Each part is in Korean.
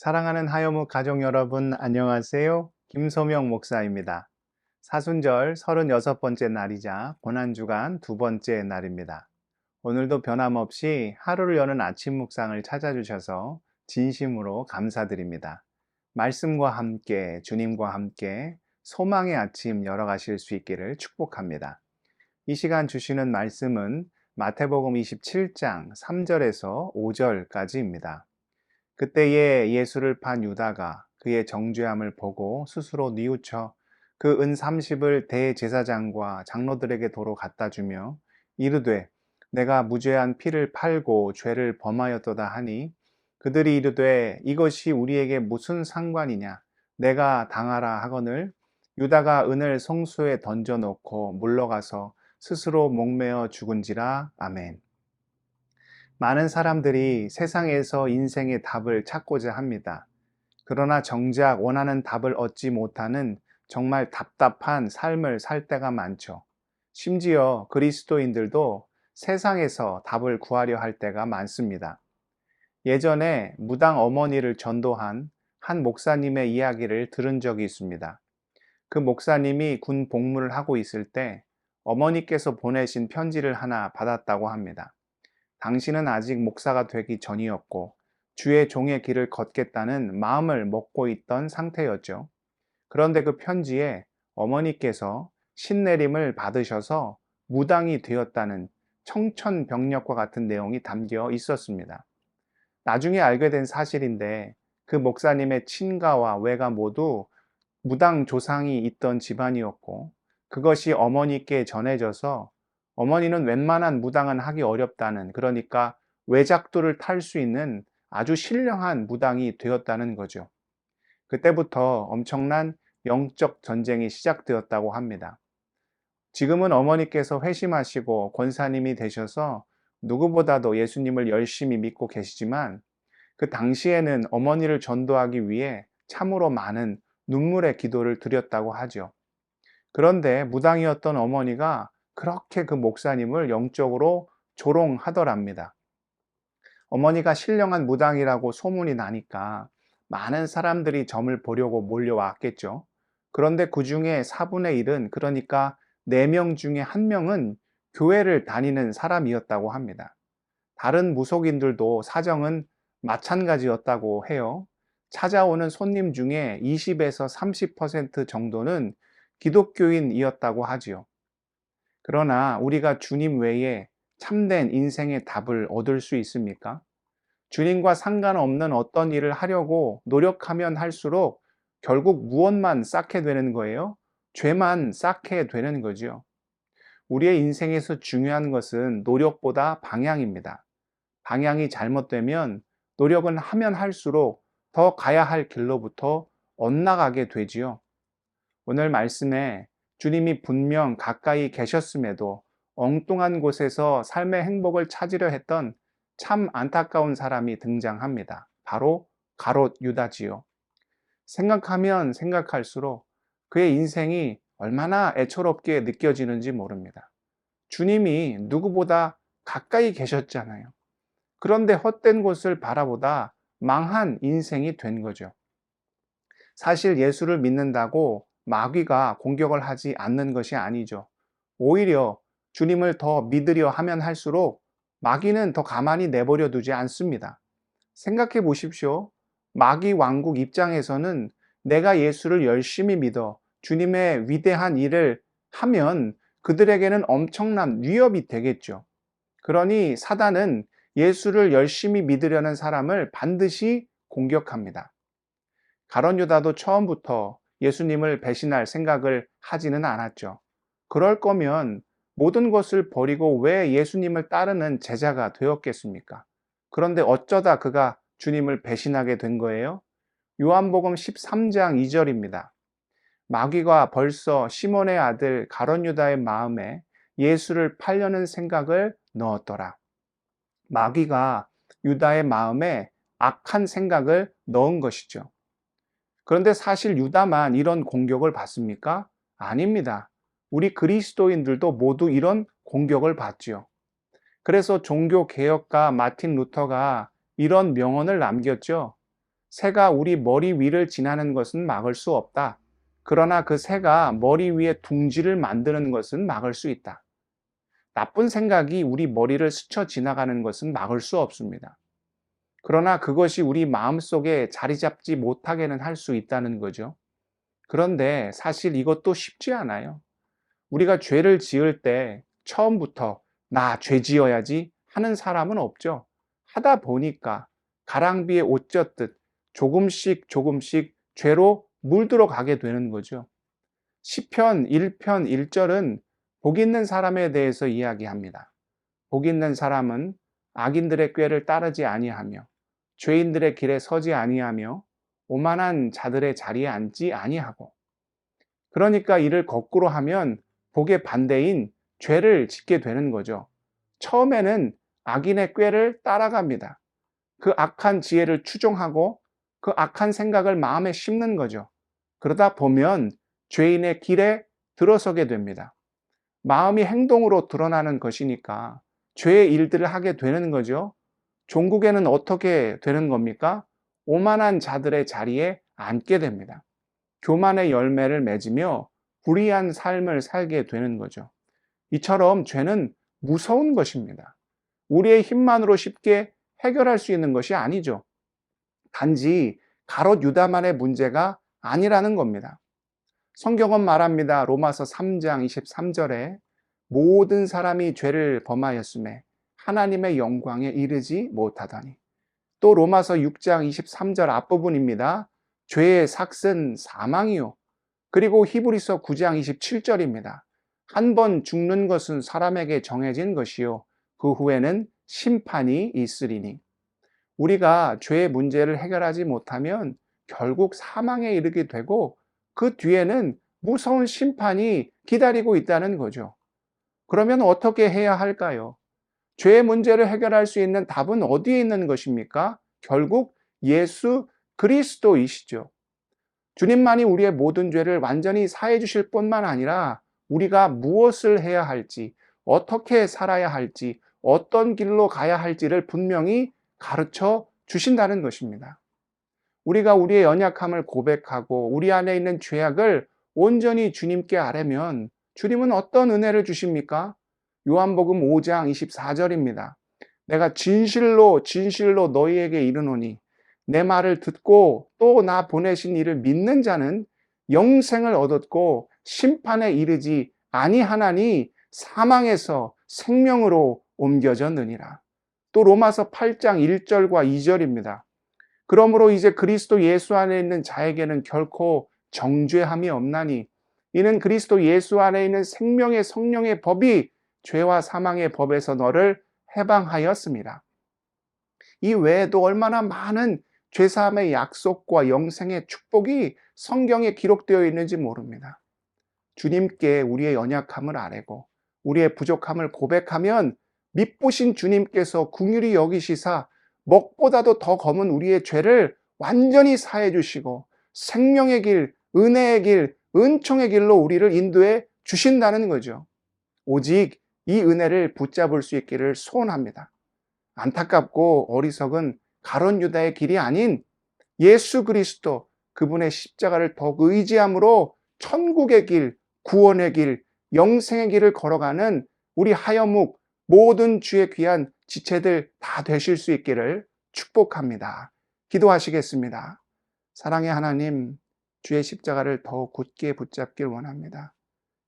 사랑하는 하여무 가족 여러분, 안녕하세요. 김소명 목사입니다. 사순절 36번째 날이자 고난주간 두 번째 날입니다. 오늘도 변함없이 하루를 여는 아침 묵상을 찾아주셔서 진심으로 감사드립니다. 말씀과 함께, 주님과 함께 소망의 아침 열어가실 수 있기를 축복합니다. 이 시간 주시는 말씀은 마태복음 27장 3절에서 5절까지입니다. 그때에 예수를 판 유다가 그의 정죄함을 보고 스스로 뉘우쳐 그 은 30을 대제사장과 장로들에게 도로 갖다 주며 이르되 내가 무죄한 피를 팔고 죄를 범하였도다 하니 그들이 이르되 이것이 우리에게 무슨 상관이냐 내가 당하라 하거늘 유다가 은을 성소에 던져 놓고 물러가서 스스로 목매어 죽은지라. 아멘. 많은 사람들이 세상에서 인생의 답을 찾고자 합니다. 그러나 정작 원하는 답을 얻지 못하는 정말 답답한 삶을 살 때가 많죠. 심지어 그리스도인들도 세상에서 답을 구하려 할 때가 많습니다. 예전에 무당 어머니를 전도한 한 목사님의 이야기를 들은 적이 있습니다. 그 목사님이 군 복무를 하고 있을 때 어머니께서 보내신 편지를 하나 받았다고 합니다. 당신은 아직 목사가 되기 전이었고 주의 종의 길을 걷겠다는 마음을 먹고 있던 상태였죠. 그런데 그 편지에 어머니께서 신내림을 받으셔서 무당이 되었다는 청천벽력과 같은 내용이 담겨 있었습니다. 나중에 알게 된 사실인데 그 목사님의 친가와 외가 모두 무당 조상이 있던 집안이었고 그것이 어머니께 전해져서 어머니는 웬만한 무당은 하기 어렵다는, 그러니까 외작도를 탈 수 있는 아주 신령한 무당이 되었다는 거죠. 그때부터 엄청난 영적 전쟁이 시작되었다고 합니다. 지금은 어머니께서 회심하시고 권사님이 되셔서 누구보다도 예수님을 열심히 믿고 계시지만 그 당시에는 어머니를 전도하기 위해 참으로 많은 눈물의 기도를 드렸다고 하죠. 그런데 무당이었던 어머니가 그렇게 그 목사님을 영적으로 조롱하더랍니다. 어머니가 신령한 무당이라고 소문이 나니까 많은 사람들이 점을 보려고 몰려왔겠죠. 그런데 그 중에 4분의 1은, 그러니까 4명 중에 1명은 교회를 다니는 사람이었다고 합니다. 다른 무속인들도 사정은 마찬가지였다고 해요. 찾아오는 손님 중에 20에서 30% 정도는 기독교인이었다고 하지요. 그러나 우리가 주님 외에 참된 인생의 답을 얻을 수 있습니까? 주님과 상관없는 어떤 일을 하려고 노력하면 할수록 결국 무엇만 쌓게 되는 거예요? 죄만 쌓게 되는 거죠. 우리의 인생에서 중요한 것은 노력보다 방향입니다. 방향이 잘못되면 노력은 하면 할수록 더 가야 할 길로부터 엇나가게 되지요. 오늘 말씀에 주님이 분명 가까이 계셨음에도 엉뚱한 곳에서 삶의 행복을 찾으려 했던 참 안타까운 사람이 등장합니다. 바로 가롯 유다지요. 생각하면 생각할수록 그의 인생이 얼마나 애처롭게 느껴지는지 모릅니다. 주님이 누구보다 가까이 계셨잖아요. 그런데 헛된 곳을 바라보다 망한 인생이 된 거죠. 사실 예수를 믿는다고 마귀가 공격을 하지 않는 것이 아니죠. 오히려 주님을 더 믿으려 하면 할수록 마귀는 더 가만히 내버려 두지 않습니다. 생각해 보십시오. 마귀 왕국 입장에서는 내가 예수를 열심히 믿어 주님의 위대한 일을 하면 그들에게는 엄청난 위협이 되겠죠. 그러니 사단은 예수를 열심히 믿으려는 사람을 반드시 공격합니다. 가룟 유다도 처음부터 예수님을 배신할 생각을 하지는 않았죠. 그럴 거면 모든 것을 버리고 왜 예수님을 따르는 제자가 되었겠습니까? 그런데 어쩌다 그가 주님을 배신하게 된 거예요? 요한복음 13장 2절입니다. 마귀가 벌써 시몬의 아들 가룟 유다의 마음에 예수를 팔려는 생각을 넣었더라. 마귀가 유다의 마음에 악한 생각을 넣은 것이죠. 그런데 사실 유다만 이런 공격을 받습니까? 아닙니다. 우리 그리스도인들도 모두 이런 공격을 받지요. 그래서 종교개혁가 마틴 루터가 이런 명언을 남겼죠. 새가 우리 머리 위를 지나는 것은 막을 수 없다. 그러나 그 새가 머리 위에 둥지를 만드는 것은 막을 수 있다. 나쁜 생각이 우리 머리를 스쳐 지나가는 것은 막을 수 없습니다. 그러나 그것이 우리 마음속에 자리 잡지 못하게는 할 수 있다는 거죠. 그런데 사실 이것도 쉽지 않아요. 우리가 죄를 지을 때 처음부터 나 죄 지어야지 하는 사람은 없죠. 하다 보니까 가랑비에 옷 젖듯 조금씩 조금씩 죄로 물들어 가게 되는 거죠. 시편 1편 1절은 복 있는 사람에 대해서 이야기합니다. 복 있는 사람은 악인들의 꾀를 따르지 아니하며 죄인들의 길에 서지 아니하며 오만한 자들의 자리에 앉지 아니하고. 그러니까 이를 거꾸로 하면 복의 반대인 죄를 짓게 되는 거죠. 처음에는 악인의 꾀를 따라갑니다. 그 악한 지혜를 추종하고 그 악한 생각을 마음에 심는 거죠. 그러다 보면 죄인의 길에 들어서게 됩니다. 마음이 행동으로 드러나는 것이니까 죄의 일들을 하게 되는 거죠. 종국에는 어떻게 되는 겁니까? 오만한 자들의 자리에 앉게 됩니다. 교만의 열매를 맺으며 불의한 삶을 살게 되는 거죠. 이처럼 죄는 무서운 것입니다. 우리의 힘만으로 쉽게 해결할 수 있는 것이 아니죠. 단지 가롯 유다만의 문제가 아니라는 겁니다. 성경은 말합니다. 로마서 3장 23절에 모든 사람이 죄를 범하였음에 하나님의 영광에 이르지 못하더니. 또 로마서 6장 23절 앞부분입니다. 죄의 삭은 사망이요. 그리고 히브리서 9장 27절입니다. 한 번 죽는 것은 사람에게 정해진 것이요. 그 후에는 심판이 있으리니. 우리가 죄의 문제를 해결하지 못하면 결국 사망에 이르게 되고 그 뒤에는 무서운 심판이 기다리고 있다는 거죠. 그러면 어떻게 해야 할까요? 죄의 문제를 해결할 수 있는 답은 어디에 있는 것입니까? 결국 예수 그리스도이시죠. 주님만이 우리의 모든 죄를 완전히 사해 주실 뿐만 아니라 우리가 무엇을 해야 할지, 어떻게 살아야 할지, 어떤 길로 가야 할지를 분명히 가르쳐 주신다는 것입니다. 우리가 우리의 연약함을 고백하고 우리 안에 있는 죄악을 온전히 주님께 아뢰면 주님은 어떤 은혜를 주십니까? 요한복음 5장 24절입니다. 내가 진실로 진실로 너희에게 이르노니 내 말을 듣고 또 나 보내신 이를 믿는 자는 영생을 얻었고 심판에 이르지 아니하나니 사망에서 생명으로 옮겨졌느니라. 또 로마서 8장 1절과 2절입니다. 그러므로 이제 그리스도 예수 안에 있는 자에게는 결코 정죄함이 없나니 이는 그리스도 예수 안에 있는 생명의 성령의 법이 죄와 사망의 법에서 너를 해방하였습니다. 이 외에도 얼마나 많은 죄사함의 약속과 영생의 축복이 성경에 기록되어 있는지 모릅니다. 주님께 우리의 연약함을 아뢰고 우리의 부족함을 고백하면 미쁘신 주님께서 긍휼히 여기시사 먹보다도 더 검은 우리의 죄를 완전히 사해 주시고 생명의 길, 은혜의 길, 은총의 길로 우리를 인도해 주신다는 거죠. 오직 이 은혜를 붙잡을 수 있기를 소원합니다. 안타깝고 어리석은 가룟 유다의 길이 아닌 예수 그리스도 그분의 십자가를 더욱 의지함으로 천국의 길, 구원의 길, 영생의 길을 걸어가는 우리 하여묵 모든 주의 귀한 지체들 다 되실 수 있기를 축복합니다. 기도하시겠습니다. 사랑의 하나님, 주의 십자가를 더욱 굳게 붙잡길 원합니다.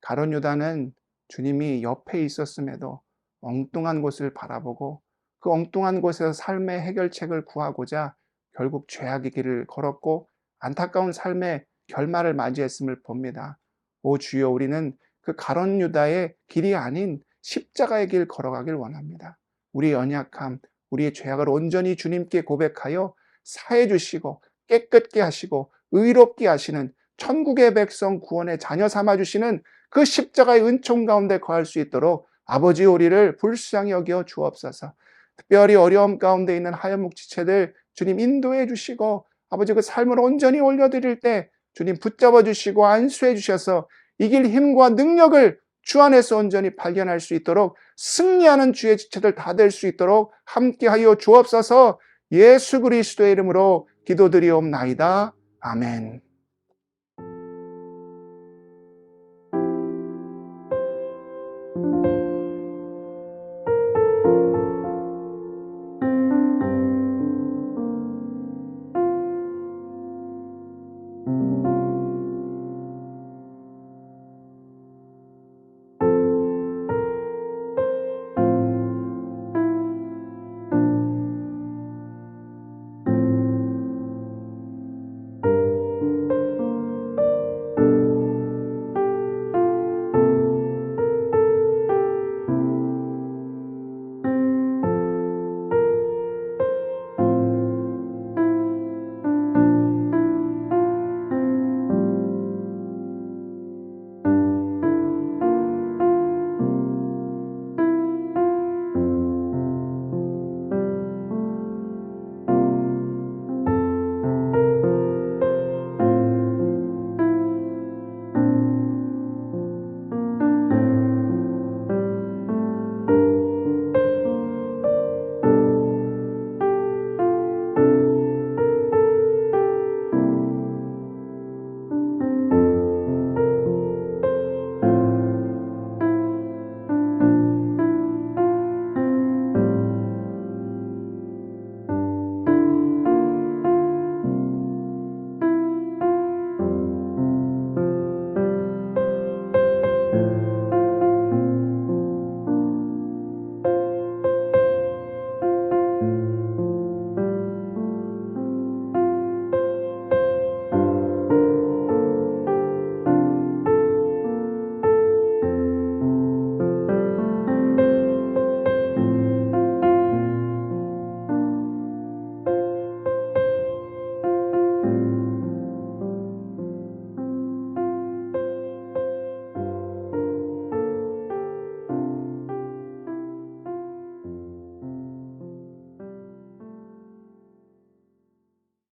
가룟 유다는 주님이 옆에 있었음에도 엉뚱한 곳을 바라보고 그 엉뚱한 곳에서 삶의 해결책을 구하고자 결국 죄악의 길을 걸었고 안타까운 삶의 결말을 맞이했음을 봅니다. 오 주여, 우리는 그 가룟 유다의 길이 아닌 십자가의 길 걸어가길 원합니다. 우리의 연약함, 우리의 죄악을 온전히 주님께 고백하여 사해 주시고 깨끗게 하시고 의롭게 하시는 천국의 백성 구원의 자녀 삼아 주시는 그 십자가의 은총 가운데 거할 수 있도록 아버지 우리를 불쌍히 여겨 주옵소서. 특별히 어려움 가운데 있는 하여묵 지체들 주님 인도해 주시고 아버지 그 삶을 온전히 올려드릴 때 주님 붙잡아 주시고 안수해 주셔서 이길 힘과 능력을 주 안에서 온전히 발견할 수 있도록 승리하는 주의 지체들 다 될 수 있도록 함께하여 주옵소서. 예수 그리스도의 이름으로 기도드리옵나이다. 아멘.